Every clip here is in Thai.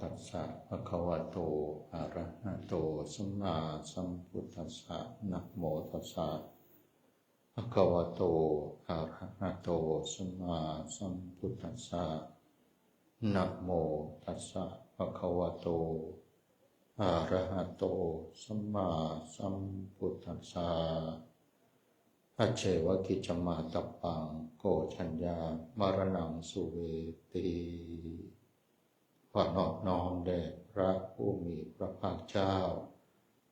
ตัสสะภะคะวะโตอะระหะโตสัมมาสัมพุทธัสสะนะโมตัสสะภะคะวะโตอะระหะโตสัมมาสัมพุทธัสสะนะโมตัสสะภะคะวะโตอะระหะโตสัมมาสัมพุทธัสสะอเจวะกิจจมาตัปปังโกชัญญามรณังสุเวติขอนอบน้อมแด่พระผู้มีพระภาคเจ้า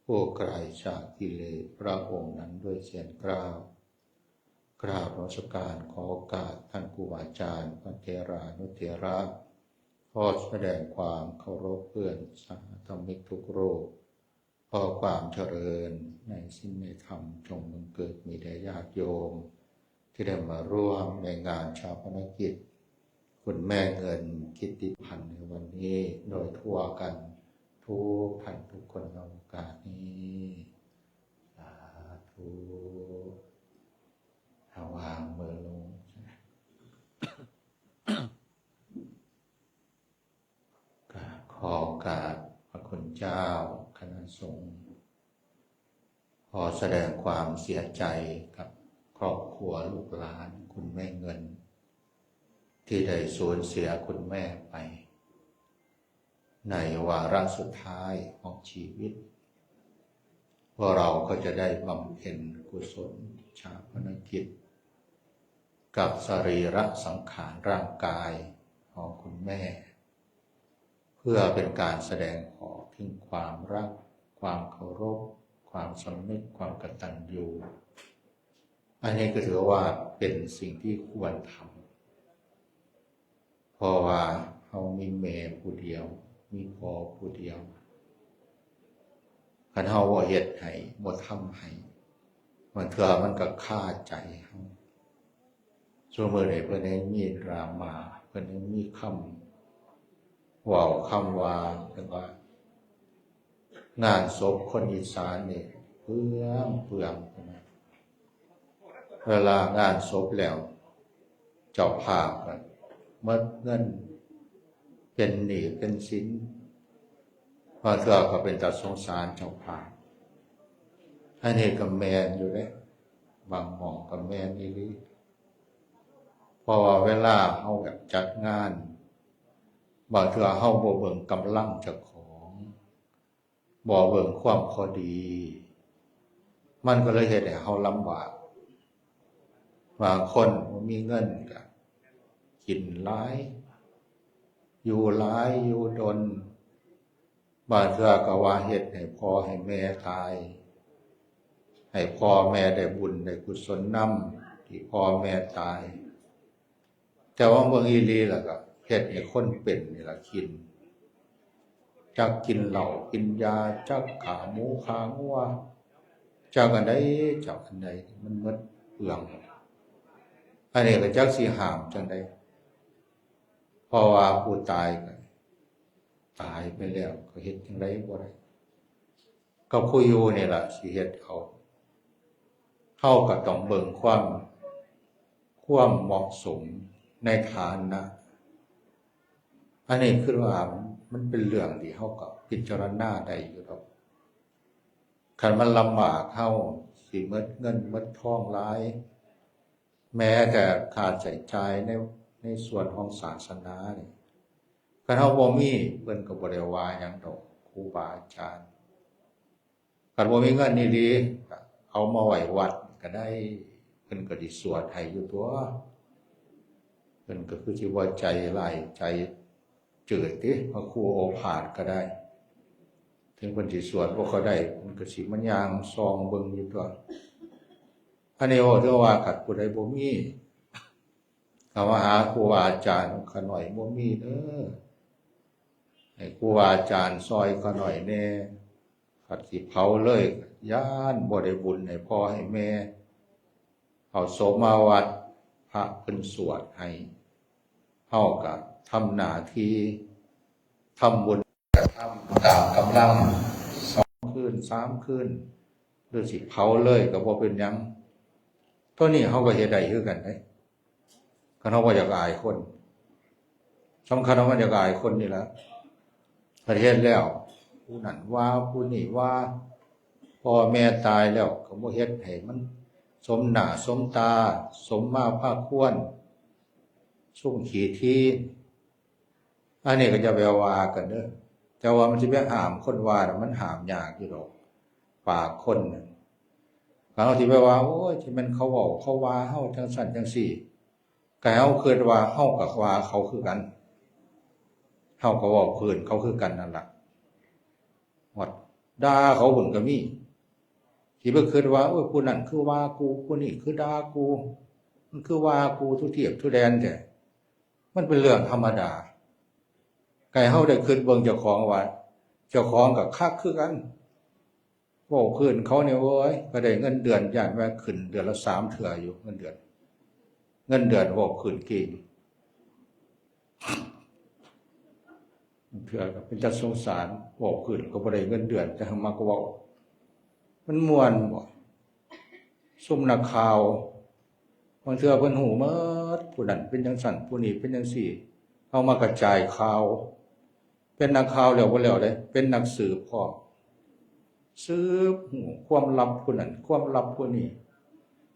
ผู้ไกลจากกิเลสพระองค์นั้นด้วยเสียงกล้าวกราบนมัสการขอโอกาสท่านครูบาอาจารย์พระเถรานุเถระขอแสดงความเคารพเพื่อนสาธมิกทุกรูปขอความเจริญในสิ้นในธรรมจงบังเกิดมีแด่ญาติโยมที่ได้มาร่วมในงานชาปนกิจคุณแม่เงินกิตติพันธ์ในวันนี้โดยทั่วกันทุกท่านทุกคนในโอกาสนี้สาธุวางมือลงขอโอกาสพระคุณเจ้าคณะสงฆ์ขอแสดงความเสียใจกับครอบครัวลูกหลานคุณแม่เงินที่ได้สูญเสียคุณแม่ไปในวาระสุดท้ายของชีวิตพวกเราก็จะได้บำเพ็ญกุศลชาปนกิจกับสรีระสังขารร่างกายของคุณแม่เพื่อเป็นการแสดงออกถึงความรักความเคารพความสำนึกความกตัญญูอันนี้ก็ถือว่าเป็นสิ่งที่ควรทำเพราะว่าเขามีแม่ผู้เดียวมีพ่อผู้เดียวคันเฮาบ่เฮ็ดให้บ่ทำให้มันเถื่อมันก็ฆ่าใจเฮาชั่วมื้อใดเพิ่นได้มีดราม่าเพิ่นได้มีคำเว้าคำว่าเรียกว่างานศพคนอีสานนี่เปลืองนะเวลางานศพแล้วเจ้าภาพก็หมดเงินเป็นหนี้เป็นสินพอเถื่อก็เป็นตาสงสารเจ้าภาพอันนี้ก็แม่นอยู่เด้บางหม้องก็แม่นอีหลีเพราะว่าเวลาเฮาแบบจัดงานบางเทื่อเฮาบ่เบิ่งกำลังเจ้าของบ่เบิ่งความพอดีมันก็เลยเฮ็ดให้เฮาลำบากบางคนบ่มีเงินก็กินหลายอยู่หลายอยู่ดนบางเทื่อก็ว่าเฮ็ดให้พ่อให้แม่ตายให้พ่อแม่ได้บุญได้กุศลนำที่พ่อแม่ตายแต่ว่าเบิ่งอีหลีแล้วก็เฮ็ดให้คนเป็นนี่ล่ะกินจักกินเหล้ากินยาจักขาหมูขางัวจักอันใดจักอันใดมันหมดเปลืองอันนี้ก็จักสิห้ามจังได๋เพราะว่าผู้ตายก็ตายไปแล้วก็เฮ็ดจังได๋บ่ได้ก็ผู้อยู่นี่ล่ะสิเฮ็ดเอาเฮาก็ต้องเบิ่งความเหมาะสมในฐานะอันนี้คือว่ามันเป็นเรื่องที่เฮาก็พิจารณาได้อยู่ดอกคันมันลำบากเฮาสิหมดเงินหมดทองหลายแม้แต่ค่าใช้จ่ายในส่วนของศาสนานี่คันเฮาบ่มีเพิ่นก็บ่ได้ว่าหยังดอกครูบาอาจารย์คันบ่มีเงินนี่ดีก็เอามาไว้วัดก็ได้เพิ่นก็สิสวดให้อยู่ตัวเพิ่นก็คือสิว่าใจร้ายใจจืดติพระครูโอภาสก็ได้ถึงเพิ่นสิสวดบ่เขาได้เพิ่นก็สิมาย่างซองเบิ่งอยู่ตัวอันนี้ว่าถือว่าคันผู้ใดบ่มีก็มาหาครูบาอาจารย์เขาหน่อยบ่มีเด้อให้ครูบาอาจารย์ซอยเขาหน่อยแน่คันสิเผาเลยย้านบ่ได้บุญให้พ่อให้แม่เอาศพมาวัดพระเพิ่นสวดให้เฮาก็ทำหน้าที่ทำบุญทำตามกำลัง2คืน3คืนหรือสิเผาเลยก็บ่เป็นหยังตัวนี้เฮาก็เฮ็ดได้คือกันเด้คันเฮาบ่อยากอายคนสำคัญว่ามันอยากอายคนนี่ล่ะ ประเทศแล้วผู้นั้นว่าผู้นี้ว่าพ่อแม่ตายแล้วก็บ่เฮ็ดให้มันสมหน้าสมตาสมมาภาคควรสุ่มขี้ที่อันนี้ก็จะไปว่ากันเด้อแต่ว่ามันสิไปห้ามคนว่าน่ะมันห้ามยากอยู่ดอกปากคนน่ะเขาที่ไปว่าโอ้ยที่มันเขาเว้าเขาว่าเฮาจังซั่นจังซี่ก็ให้เฮาคิดว่าเฮาก็ว่าเขาคือกันเฮาก็เว้าคืนเขาคือกันนั่นล่ะฮอดด่าเขาพุ่นก็มีที่ไปคิดว่าโอ้ยผู้นั้นคือว่ากูผู้นี้คือด่ากูมันคือว่ากูทุเทียบทุแดนแท้มันเป็นเรื่องธรรมดาไก่เฮาได้คิดเบิ่งเจ้าของว่าเจ้าของก็คักคือกันเว้าคืนเขาเนี่ยโอ้ยก็ได้เงินเดือนย่านว่าขึ้นเดือนละ3เทื่ออยู่เงินเดือนเว้าคืนเก่งเทื่อก็เป็นจักสงสารเว้าคืนก็บ่ได้เงินเดือนแต่มาก็เว้ามันม่วนบ่ซุ่มนักข่าวบางเทื่อเพิ่นหูหมดผู้นั้นเป็นจังซั่นผู้นี้เป็นจังซี่เอามากระจายข่าวเป็นนักข่าวแล้วบ่แล้วเด้เป็นนักสืบพร้อมสืบหูความลับผู้นั้นความลับผู้นี้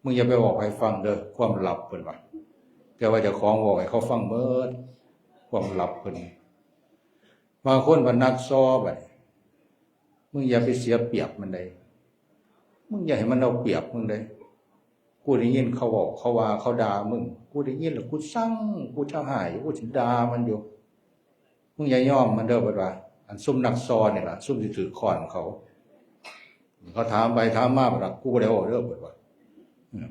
มึงอย่าไปบอกให้ฟังเด้อความลับเพิ่นว่าแต่ว่าเจ้าของบอกให้เขาฟังหมดความลับเพิ่นบางคนว่านักซ้อบัดมึงอย่าไปเสียเปรียบมันได้มึงอย่าให้มันเอาเปรียบมึงได้กูได้ยินเขาบอกเขาว่าเขาด่ามึงกูได้ยินแล้วกูสั่งกูจะหายกูสิด่ามันอยู่มึงอย่ายอมมันเด้อบัดว่าอันซุ่มนักซ้อนี่ล่ะซุ่มสิถือค้อนเขาถามไปถามมาบัดว่ากูบ่ได้เอาเด้อบัดว่า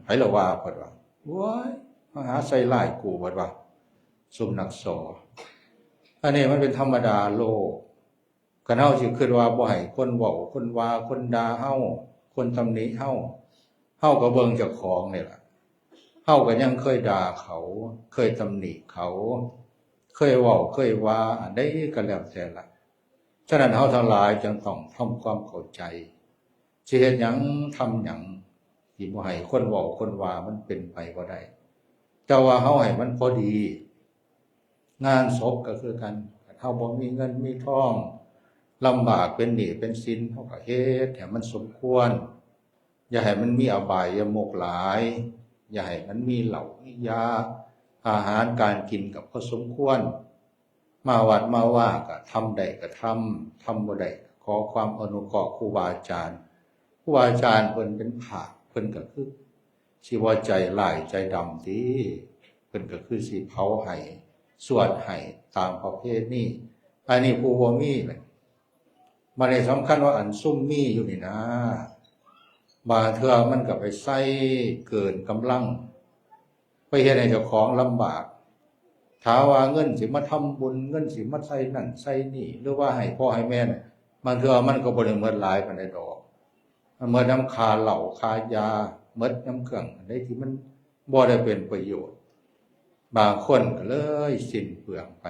ไผละว่าบัดว่าโอ้ยมาหาใส่ร้ายกูบัดว่าซุ่มนักซ้ออันนี้มันเป็นธรรมดาโลกคันเฮาสิคิดว่าบ่ให้คนเว้าคนว่าคนด่าเฮาคนตำหนิเฮาก็เบิ่งเจ้าของนี่ล่ะเฮาก็ยังเคยด่าเขาเคยตำหนิเขาเคยเว้าเคยว่าอันใดก็แล้วแต่ละฉะนั้นเฮาทั้งหลายจึงต้องทำความเข้าใจสิเฮ็ดหยังทำหยังที่บ่ให้คนเว้าคนว่ามันเป็นไปบ่ได้แต่ว่าเฮาให้มันพอดีงานศพก็คือกันเฮาบ่มีเงินมีทองลำบากเป็นหนี้เป็นสินเฮาก็เฮ็ดให้มันสมควรอย่าให้มันมีอบายมุขหลายอย่าให้มันมีเหล้ามียาอาหารการกินกับพอสมควรมาวัดมาว่าก็ทำได้ก็ทำบ่ได้ขอความอนุเคราะห์ครูบาอาจารย์เพิ่นเป็นพระเพิ่นก็คือสิบ่ใจร้ายใจดำติเพิ่นก็คือสิเผาให้สวดให้ตามประเพณีอันนี้ผู้บ่มีแหละมันได้สำคัญว่าอันซุ่มมีอยู่นี่นะบางเทื่อมันก็ไปใส่เกินกำลังไปเฮ็ดให้เจ้าของลำบากถ้าว่าเงินสิมาทำบุญเงินสิมาใส่นั่นใส่นี่หรือว่าให้พ่อให้แม่น่ะบางเทื่อมันก็บ่ได้หมดหลายปานใดดอกมันหมดน้ำค่าเหล้าค่ายาหมดน้ำเครื่องอันใดที่มันบ่ได้เป็นประโยชน์บางคนก็เลยสิ้นเปลืองไป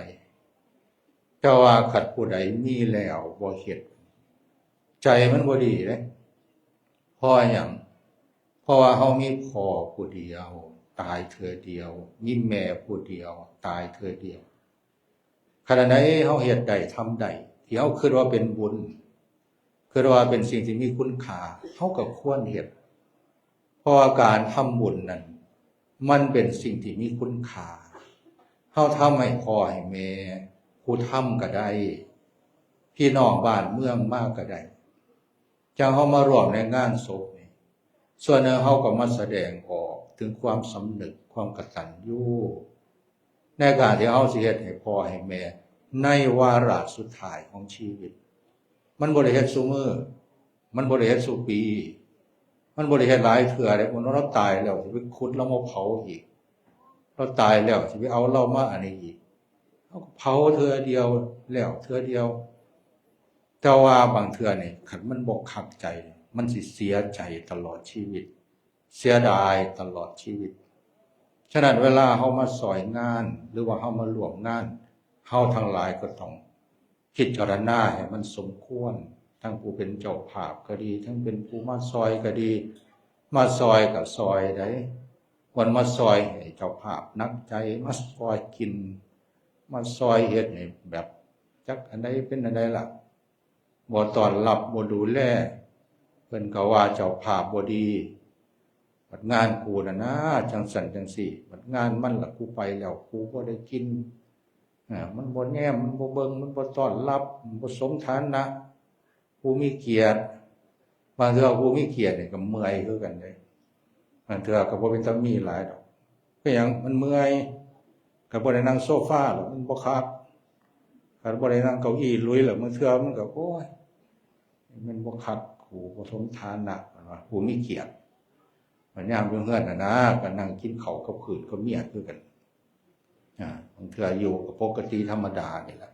แต่ว่าขัดผู้ใดมีแล้วบ่เฮ็ดใจมันบ่ดีเด้เพราะหยังเพราะว่าเฮามีพ่อผู้เดียวตายเทื่อเดียวมีแม่ผู้เดียวตายเทื่อเดียวขณะใดเฮาเฮ็ดได้ทำได้ที่เฮาคิดว่าเป็นบุญคิดว่าเป็นสิ่งที่มีคุณค่าเฮาก็ควรเฮ็ดเพราะว่าการทำบุญนั้นมันเป็นสิ่งที่มีคุณค่าเฮาทำให้พ่อให้แม่ผู้ทำก็ได้พี่น้องบ้านเมืองมากก็ได้จังเฮามาร่วมในงานศพนี่ส่วนหนึ่งเฮาก็มาแสดงออกถึงความสำนึกความกตัญญูในการที่เฮาสิเฮ็ดให้พ่อให้แม่ในวาระสุดท้ายของชีวิตมันบ่ได้เฮ็ดซุมื้อมันบ่ได้เฮ็ดซุปีมันบ่ได้เฮ็ดหลายเทื่อเด้มันเราตายแล้วสิไปขุดแล้วมาเผาอีกเราตายแล้วสิไปเอาเรามาอันนี้อีกเฮาเผาเทื่อเดียวแล้วเทื่อเดียวแต่ว่าบางเทื่อนี่คันมันบ่คักใจมันสิเสียใจตลอดชีวิตเสียดายตลอดชีวิตฉะนั้นเวลาเฮามาซอยงานหรือว่าเฮามาร่วมงานเฮาทั้งหลายก็ต้องพิจารณาให้มันสมควรทั้งผู้เป็นเจ้าภาพก็ดีทั้งเป็นผู้มาซอยก็ดีมาซอยก็ซอยได้วันมาซอยให้เจ้าภาพนักใจมาซอยกินมาซอยเฮ็ดให้แบบใจ จักอันใดเป็นอันใดล่ะบ่ต้อนรับบ่ดูแลเพิ่นก็ว่าเจ้าภาพบ่ดีบัดงานกูน่ะนะจังสั่นจังซี่บัดงานมันล่ะกูไปแล้วกูบ่ได้กินมันบ่แนมมันบ่เบิ่งมันบ่ต้อนรับมันบ่สมฐานะผู้มีเกียรติบางเทื่อผู้มีเกียรตินี่ก็เมื่อยคือกันเด้บางเทื่อก็บ่เป็นตามีหลายดอกก็หยังมันเมื่อยก็บ่ได้นั่งโซฟาหรอกมันบ่คักก็บ่ได้นั่งเก้าอี้ลุยหรอกบางเทื่อมันก็โอ้ยมันบ่คักผู้บ่สมฐานะว่าผู้มีเกียรติมันยามอยู่เฮือนน่ะนะก็นั่งกินข้าวกับผืนกับเมียคือกันบางเทื่ออยู่ก็ปกติธรรมดานี่แหละ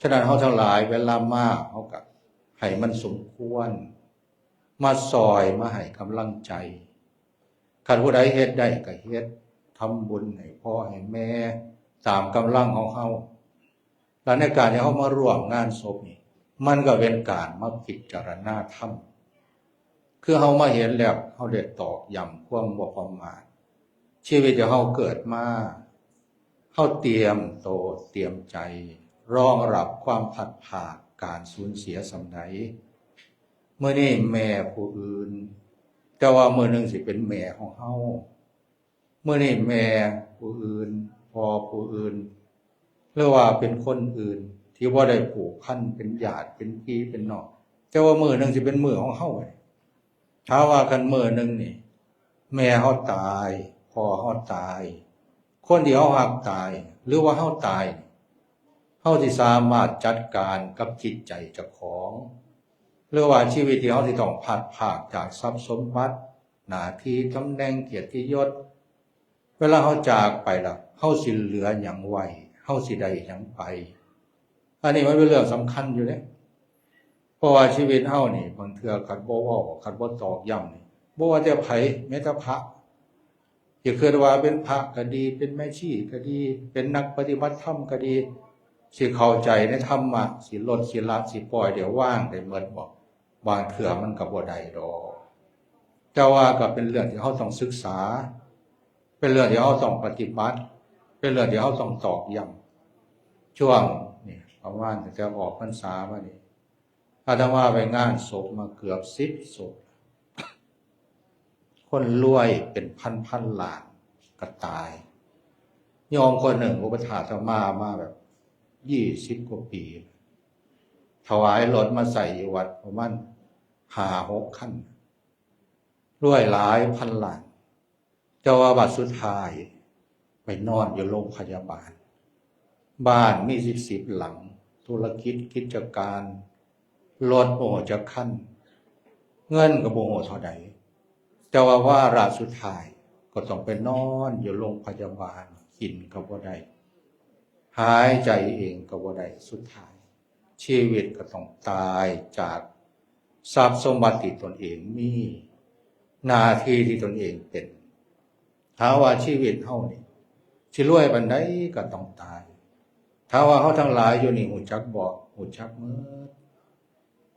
ฉะนั้นเฮาทั้งหลายเวลามาเฮาก็ให้มันสมควรมาซอยมาให้กำลังใจคันผู้ใดเฮ็ดได้ก็เฮ็ดทำบุญให้พ่อให้แม่ตามกำลังของเฮาแล้วในการที่เฮามาร่วมงานศพนี่มันก็เป็นการมาพิจารณาธรรมคือเฮามาเห็นแล้วเฮาได้ตอกย้ำความบ่ประมาทชีวิตที่เฮาเกิดมาเฮาเตรียมโตเตรียมใจรองรับความผัดผ่าการสูญเสียสำใดเมื่อนี้แม่ผู้อื่นแต่ว่ามื้อนึงสิเป็นแม่ของเฮาเมื่อนี้แม่ผู้อื่นพ่อผู้อื่นหรือว่าเป็นคนอื่นที่บ่ได้ผูกพันเป็นญาติเป็นพี่เป็นน้องแต่ว่ามื้อนึงสิเป็นมื้อของเฮาถ้าว่ากันมื้อนึงนี่แม่เฮาตายพ่อเฮาตายคนที่เฮารักตายหรือว่าเฮาตายเฮาสิสามารถจัดการกับจิตใจเจ้าของหรือว่าชีวิตที่เฮาสิต้องพัดภาคจากทรัพย์สมบัติหน้าที่ตำแหน่งเกียรติยศเวลาเฮาจากไปล่ะเฮาสิเหลือหยังไว้เฮาสิได้หยังไปอันนี้มันเป็นเรื่องสำคัญอยู่เด้เพราะว่าชีวิตเฮานี่บางเทื่อคันบ่เว้าคันบ่ตอกย้ำนี่บ่ว่าแต่ไผแม้แต่พระที่เคยว่าเป็นพระก็ดีเป็นแม่ชีก็ดีเป็นนักปฏิบัติธรรมก็ดีสิเข้าใจในธรรมะสิลดสิละสิปล่อยเดี๋ยวว่างได้หมดบ่บางเทื่อมันก็บ่ได้ดอกแต่ว่าก็เป็นเรื่องที่เฮาต้องศึกษาเป็นเรื่องที่เฮาต้องปฏิบัติเป็นเรื่องที่เฮาต้องตอกย้ำช่วงนี่ประมาณตั้งแต่ออกพรรษามานี่อาตมาไปงานศพมาเกือบ10ศพคนรวยเป็นพันล้านก็ตายโยมคนหนึ่งอุปถากอาตมาแบบ20 กว่าปีถวายรถมาใส่อยู่วัดประมาณ5-6 คันรวยหลายพันล้านเจ้าว่าบัดสุดท้ายไปนอนอยู่โรงพยาบาลบ้านมี10 หลังธุรกิจกิจการรถโอ้จะคันเงินก็บ่ฮู้เท่าใดแต่ว่าวาระสุดท้ายก็ต้องไปนอนอยู่โรงพยาบาลกินก็บ่ได้หายใจเองก็บ่ได้สุดท้ายชีวิตก็ต้องตายจากทรัพย์สมบัติที่ตนเองมีหน้าที่ที่ตนเองเป็นถ้าว่าชีวิตเฮานี่สิรวยปานใดก็ต้องตายถ้าว่าเฮาทั้งหลายอยู่นี่ฮู้จักบ่ฮู้จักหมด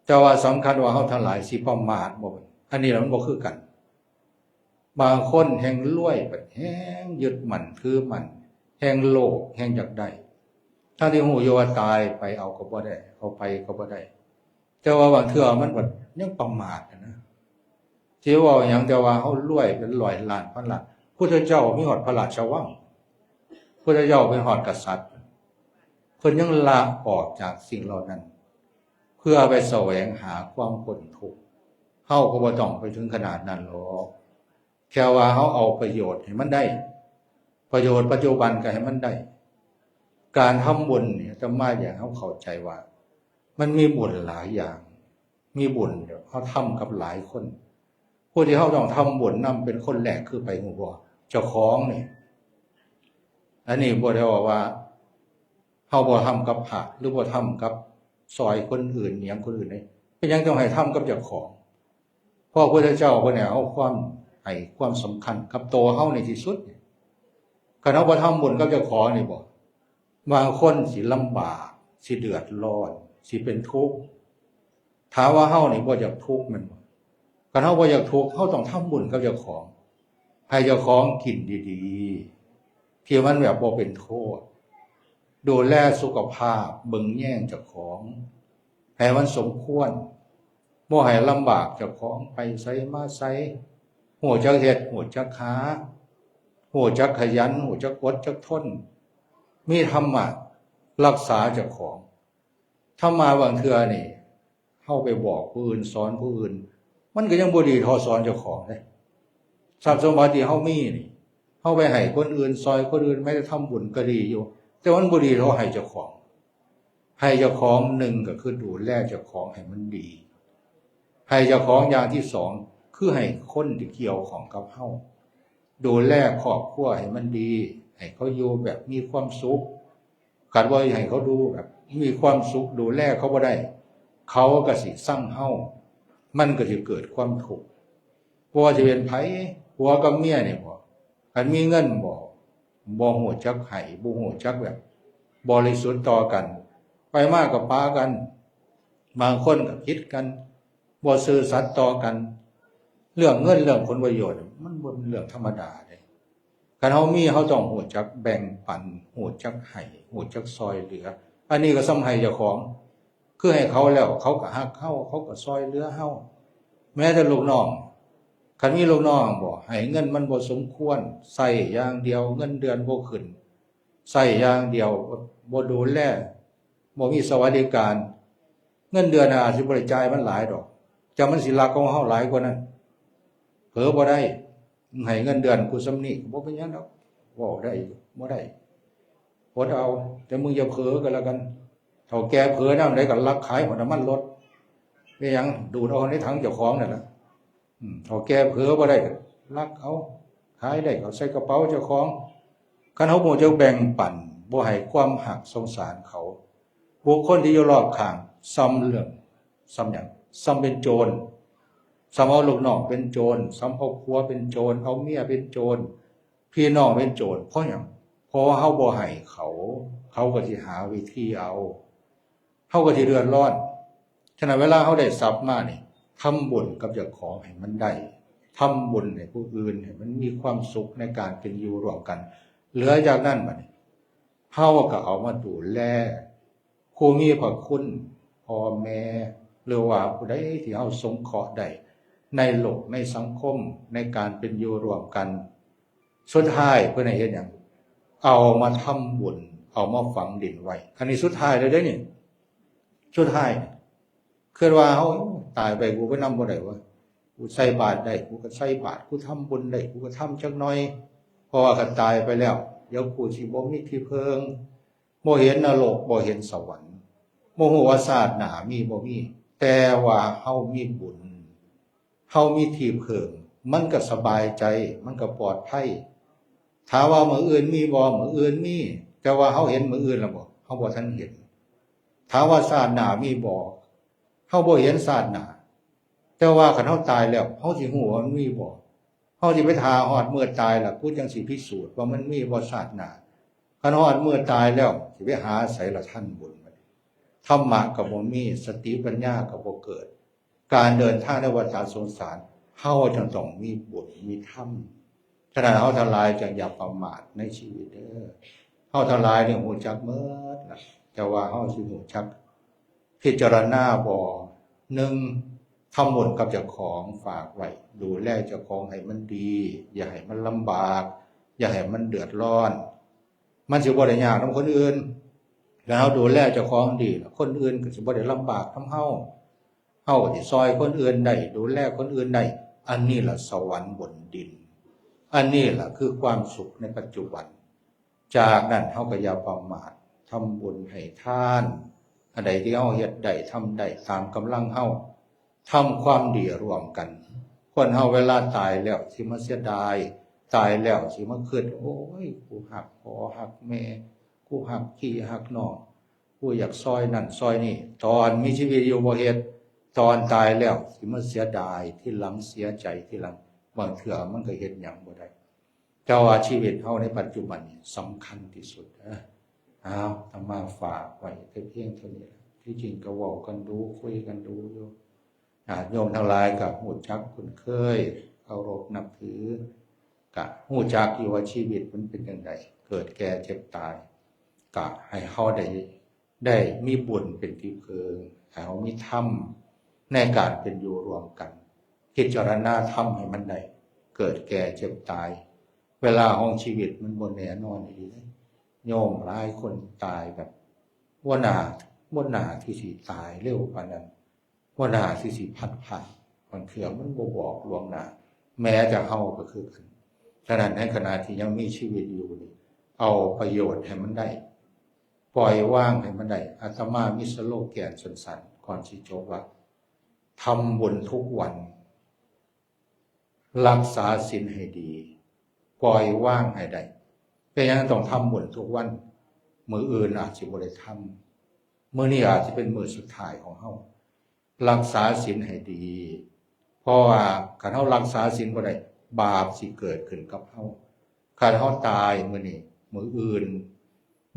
แต่ว่าสำคัญว่าเฮาทั้งหลายสิประมาทบ่อันนี้มันบ่คือกันบางคนแห่งรวยแบบแห่งยึดมั่นถือมั่นแห่งโลภแห่งอยากได้ถ้าที่หูอยู่ว่าตายไปเอาก็บ่ได้เอาไปก็บ่ได้แต่ว่าบางเทื่อมันแบบยังประมาทนะสิว่าหยังแต่ว่าเฮารวยเป็นร้อยล้านพันล้านพุทธเจ้ามีฮอดพระราชวังพุทธเจ้าเป็นฮอดกษัตริย์เพิ่นยังลาออกจากสิ่งเหล่านั้นเพื่อไปแสวงหาความพ้นทุกข์เฮาก็บ่ต้องไปถึงขนาดนั้นหรอกแค่ว่าเขาเอาประโยชน์ให้มันได้ประโยชน์ปัจจุบันก็ให้มันได้การทำบุญเนี่ยจะมาอย่างเขาเข้าใจว่ามันมีบุญหลายอย่างมีบุญเขาทำกับหลายคนผู้ที่เขาต้องทำบุญนำเป็นคนแรกคือไปหูบ่เจ้าของนี่อันนี้บ่ได้ว่าเขาบ่ทำกับพระหรือบ่ทำกับซอยคนอื่นอย่างคนอื่นนี่เป็นยังต้องให้ทำกับเจ้าของเพราะพระพุทธเจ้าเพิ่นเนี่ยเอาให้ความสำคัญกับตัวเฮาในที่สุดคันเฮาบ่ทำบุญกับเจ้าของนี่บ่บางคนสิลำบากสิเดือดร้อนสิเป็นทุกข์ถ้าว่าเฮานี่บ่อยากทุกข์มันบ่คันเฮาบ่อยากทุกข์เฮาต้องทำบุญกับเจ้าของให้เจ้าของกินดีๆที่มันแบบบ่เป็นโทษ ดูแลสุขภาพเบิ่งแย่งเจ้าของให้มันสมควรบ่ให้ลำบากเจ้าของไปไสมาไสหูจักเฮ็ดหูจักหาหูจักขยันหูจักอดจักทนมีธรรมะรักษาเจ้าของถ้ามาบางเทื่อนี่เฮาไปบอกผู้อื่นสอนผู้อื่นมันก็ยังบ่ดีเท่าสอนเจ้าของเด้ทรัพย์สมบัติที่เฮามีนี่เฮาไปให้คนอื่นซอยคนอื่นไม่ได้ทำบุญก็ดีอยู่แต่มันบ่ดีเท่าให้เจ้าของให้เจ้าของหนึ่งก็คือดูแลเจ้าของให้มันดีให้เจ้าของอย่างที่สองคือให้คนที่เกี่ยวของกับเฮาดูแลครอบครัวให้มันดีให้เขาอยู่แบบมีความสุขกันว่าให้เขาดูแบบมีความสุขดูแลเขาบ่ได้เขาก็สิสั่งเฮามันก็สิเกิดความทุกข์บ่ว่าจะเป็นไผผัวกับเมียนี่บ่คันมีเงินบ่ฮู้จักให้บ่ฮู้จักแบบบริสุทธิ์ต่อกันไปมากกับปากันบางคนก็คิดกันบ่ซื่อสัตย์ต่อกันเรื่องเงินเรื่องผลประโยชน์มันบ่เป็นเรื่องธรรมดาเด้คันเฮามีเฮาต้องฮู้จักแบ่งปันฮู้จักให้ฮู้จักซอยเหลืออันนี้ก็สำให้เจ้าของคือให้เขาแล้วเขาก็ฮักเฮาเขาก็ซอยเหลือเฮาแม้แต่ลูกน้องคันมีลูกน้องบ่ให้เงินมันบ่สมควรใช้อย่างเดียวเงินเดือนบ่ขึ้นใช้อย่างเดียวบ่ดูแลบ่มีสวัสดิการเงินเดือนอาจสิบ่ได้จ่ายมันหลายดอกจะมันสิรักของเฮาหลายกว่านั้นเผลอบ่ได้ให้เงินเดือนกูซำนี้บ่เป็นหยังดอกเว้าได้บ่ได้อดเอาแต่มึงอย่าเผลอกันแล้วกันเฒ่าแก่เผลอนำได้ก็ลักขายหัวน้ำมันรถเป็นหยังดูดเอาในถังเจ้าของนั่นล่ะเฒ่าแก่เผลอบ่ได้ลักเอาขายได้ก็ใส่กระเป๋าเจ้าของคันเฮาบ่จะแบ่งปันบ่ให้ความหักสงสารเขาบุคคลที่อยู่รอบข้างซ้ำเรื่องซ้ำหยังซ้ำเป็นโจรซ้ำเอาลูกน้องเป็นโจรซ้ำเอาผัวเป็นโจรเอาเมียเป็นโจรพี่น้องเป็นโจรเพราะหยังเพราะเฮาบ่ให้เขาก็สิหาวิธีเอาเฮาก็สิเดือดร้อนฉะนั้นเวลาเฮาได้ทรัพย์มานี่ทำบุญกับเจ้าของให้มันได้ทำบุญให้ผู้อื่นให้มันมีความสุขในการเป็นอยู่ร่วมกันเหลือจากนั้นบัดนี้เฮาก็เอามาดูแลผู้มีพระคุณพ่อแม่หรือว่าผู้ใดที่เฮาสงเคราะห์ได้ในโลกในสังคมในการเป็นอยู่ร่วมกันสุดท้ายเพิ่นให้เฮ็ดหยังเอามาทำบุญเอามาฝังดินไว้อันนี้สุดท้ายเลยเด้นี่สุดท้ายคือว่าเฮาตายไปกูก็นำบ่ได้ว่ากูใส่บาตรได้กูก็ใส่บาตรกูทำบุญได้กูก็ทำจักหน่อยเพราะว่าคันตายไปแล้วเดี๋ยวกูสิบ่มีที่เพิงบ่เห็นนรกบ่เห็นสวรรค์บ่ฮู้ว่าชาติหน้ามีบ่มีแต่ว่าเฮามีบุญเฮามีที่เพิงมันก็สบายใจมันก็ปลอดภัยถ้าว่ามื้ออื่นมีบ่มื้ออื่นมีแต่ว่าเฮาเห็นมื้ออื่นแล้วบ่เฮาบ่ทันเห็นถ้าว่าชาติหน้ามีบ่เฮาบ่เห็นชาติหน้าแต่ว่าคันเฮาตายแล้วเฮาสิฮู้ว่ามันมีบ่เฮาสิไปท่าฮอดมื้อตายล่ะกูจังสิพิสูจน์ว่ามันมีบ่ชาติหน้าคันฮอดมื้อตายแล้วสิไปหาไสล่ะท่านบุญธรรมะก็บ่มีสติปัญญาก็บ่เกิดการเดินทางในวัฏสงสารเฮาจึงต้องมีบุญมีธรรมฉะนั้นเฮาทั้งหลายจึงอย่าประมาทในชีวิตเด้อเฮาทั้งหลายนี่ฮู้จักหมดล่ะแต่ว่าเฮาสิฮู้จักพิจารณาบ่1ทำบุญกับเจ้าของฝากไว้ดูแลเจ้าของให้มันดีอย่าให้มันลำบากอย่าให้มันเดือดร้อนมันสิบ่ได้ยากนำคนอื่นแล้วเฮาดูแลเจ้าของดีคนอื่นก็สิบ่ได้ลำบากนำเฮาก็สิซอยคนอื่นได้ดูแลคนอื่นได้อันนี้ล่ะสวรรค์บนดินอันนี้ล่ะคือความสุขในปัจจุบันจากนั้นเฮาก็อย่าประมาททำบุญให้ทานอันใดที่เฮาเฮ็ดได้ทำได้ตามกำลังเฮาทำความดีร่วมกันคนเฮาเวลาตายแล้วสิมาเสียดายตายแล้วสิมาคิดโอ้ยกูหักพ่อหักแม่กูหักพี่หักน้องกูอยากซอยนั่นซอยนี่ตอนมีชีวิตอยู่บ่เฮ็ดตอนตายแล้วสิมาเสียดายที่หลังเสียใจที่หลังบางเทื่อมันก็เฮ็ดหยังบ่ได้แต่ว่าชีวิตเฮาในปัจจุบันนี่สำคัญที่สุดธรรมะฝากไว้แต่เพียงเท่านี้ที่จริงก็เว้ากันดูคุยกันดูอยู่โยมทั้งหลายก็ฮู้จักคุ้นเคยเคารพนับถือก็ฮู้จักอยู่ว่าชีวิตมันเป็นจังไดเกิดแก่เจ็บตาย กะให้เฮาได้มีบุญเป็นที่พึ่งให้เฮามีธรรมในการเป็นอยู่รวมกันพิจารณาธรรมให้มันได้เกิดแก่เจ็บตายเวลาของชีวิตมันบ่แน่นอนอีหลีโยมหลายคนตายแบบบ่น่าที่สิตายเร็วปานนั้นบ่น่าที่สิพัดผ่านบางเทื่อมันบ่บอกล่วงหน้าแม้จะเฮาก็คือกันฉะนั้นในขณะที่ยังมีชีวิตอยู่นี่เอาประโยชน์ให้มันได้ปล่อยว่างให้มันได้อาตมามีสโลแกนสั้นๆก่อนสิจบว่าทำบุญทุกวันรักษาศีลให้ดีปล่อยว่างให้ได้เป็นอย่างนั้นต้องทำบุญทุกวันมื้ออื่นอาจสิบ่ได้ทำมื้อนี้อาจจะเป็นมื้อสุดท้ายของเฮารักษาศีลให้ดีเพราะว่าคันเฮารักษาศีลบ่ได้บาปสิเกิดขึ้นกับเฮาคันเฮาตายมื้อนี้มื้ออื่น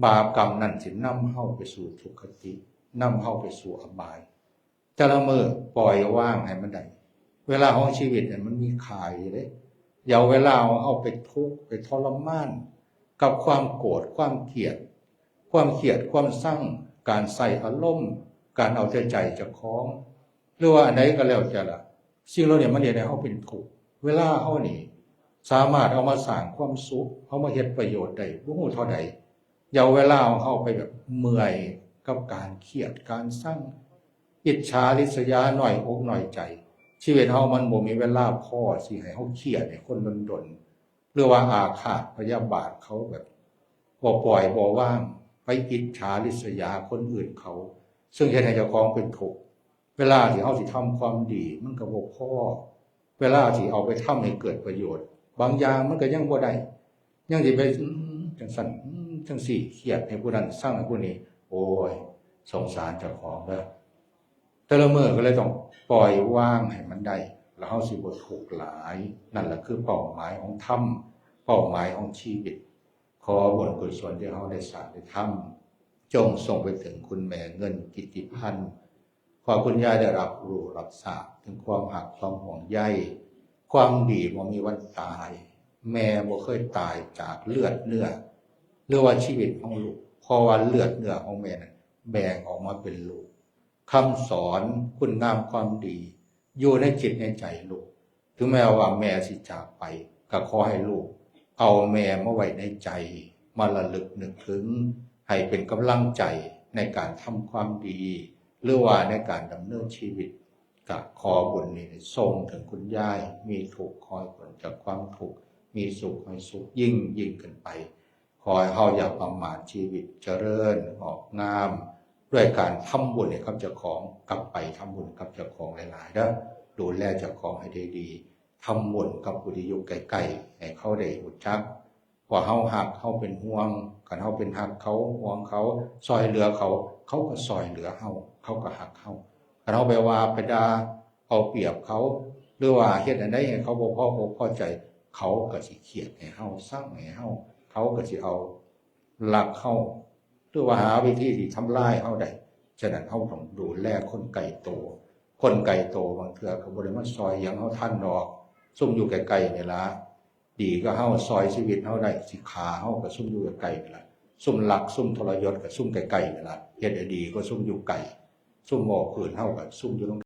บาปกรรมนั้นสินำเฮาไปสู่ทุกขตินำเฮาไปสู่อบายแต่ละมื้อปล่อยว่างให้มันได้เวลาของชีวิตเนี่ยมันมีค่าอยู่เด้อย่าเวลาเอาไปทุกข์ไปทรมานกับความโกรธความเกลียดความสร้างการใส่อารมณ์การเอาใจเจ้าของหรือว่าอันไหนก็แล้วแต่ละสิ่งเหล่านี้มันเฮ็ดให้เฮาเป็นทุกข์เวลาเฮานี่สามารถเอามาสร้างความสุขเอามาเฮ็ดประโยชน์ได้บ่ฮู้เท่าใดอย่าเวลาเฮาไปแบบเมื่อยกับการเครียดการสร้างอิจฉาริษยาหน่อยอกหน่อยใจชีวิตเฮามันบ่มีเวลาพอสิให้เฮาเครียดให้คนดนๆหรือว่าอาฆาตพยาบาทเขาแบบบ่ปล่อยบ่ว่างไปอิจฉาริษยาคนอื่นเขาซึ่งเฮ็ดให้เจ้าของเป็นทุกข์เวลาที่เฮาสิทำความดีมันก็บ่พอเวลาที่เอาไปทำให้เกิดประโยชน์บางอย่างมันก็ยังบ่ได้ยังสิไปจังซั่นจังซี่เครียดให้ผู้นั้นสร้างให้ผู้นี้โอ้ยสงสารเจ้าของเด้อแต่ละมื้อก็เลยต้องปล่อยว่างให้มันได้แล้วเฮาสิบ่ทุกข์หลายนั่นแหละคือเป้าหมายของธรรมเป้าหมายของชีวิตขอบุญกุศลที่เฮาได้สร้างได้ทำจงส่งไปถึงคุณแม่เงินกิตติพันธ์ขอคุณยายได้รับรู้รับทราบถึงความหักความห่วงใยความดีบ่มีวันตายแม่บ่เคยตายจากเลือดเนื้อหรือว่าชีวิตของลูกเพราะว่าเลือดเนื้อของแม่นั้นแบ่งออกมาเป็นลูกคำสอนคุณงามความดีอยู่ในจิตในใจลูกถึงแม้ว่าแม่สิจากไปก็ขอให้ลูกเอาแม่มาไว้ในใจมาระลึกนึกถึงให้เป็นกำลังใจในการทำความดีหรือว่าในการดำเนินชีวิตก็ขอบุญนี้ส่งถึงคุณยายมีทุกข์คอยพ้นจากความทุกข์มีสุขให้สุขยิ่งขึ้นไปขอให้เฮาอย่าประมาทชีวิตเจริญงอกงามด้วยการทำบุญให้กับเจ้าของกลับไปทำบุญกับเจ้าของหลายๆเด้อดูแลเจ้าของให้ดีๆทำบุญกับผู้ที่อยู่ใกล้ๆให้เขาได้รู้จักว่าเฮาฮักเฮาเป็นห่วงกันเฮาเป็นฮักเขาห่วงเขาซอยเหลือเขาเขาก็ซอยเหลือเฮาเขาก็ฮักเฮากันเฮาไปว่าไปด่าเอาเปรียบเขาหรือว่าเฮ็ดอันใดให้เขาบ่พอใจเขาก็สิเครียดให้เฮาสร้างให้เฮาเขาก็สิเอารักเฮาหรือว่าหาวิธีที่ทำลายเฮาได้ฉะนั้นเฮาต้องดูแลคนไกลตัวคนไกลตัวบางเทื่อก็บ่ได้มาซอยหยังเฮาทันดอกซุ่มอยู่ไกลๆนี่ล่ะดีก็เฮาซอยชีวิตเฮาได้สิขาเฮาก็ซุ่มอยู่ไกลๆนี่ล่ะซุ่มรักซุ่มทรยศก็ซุ่มไกลๆนี่ล่ะเฮ็ดให้ดีก็ซุ่มอยู่ไกลซุ่มบ่พื้นเฮาก็ซุ่มอยู่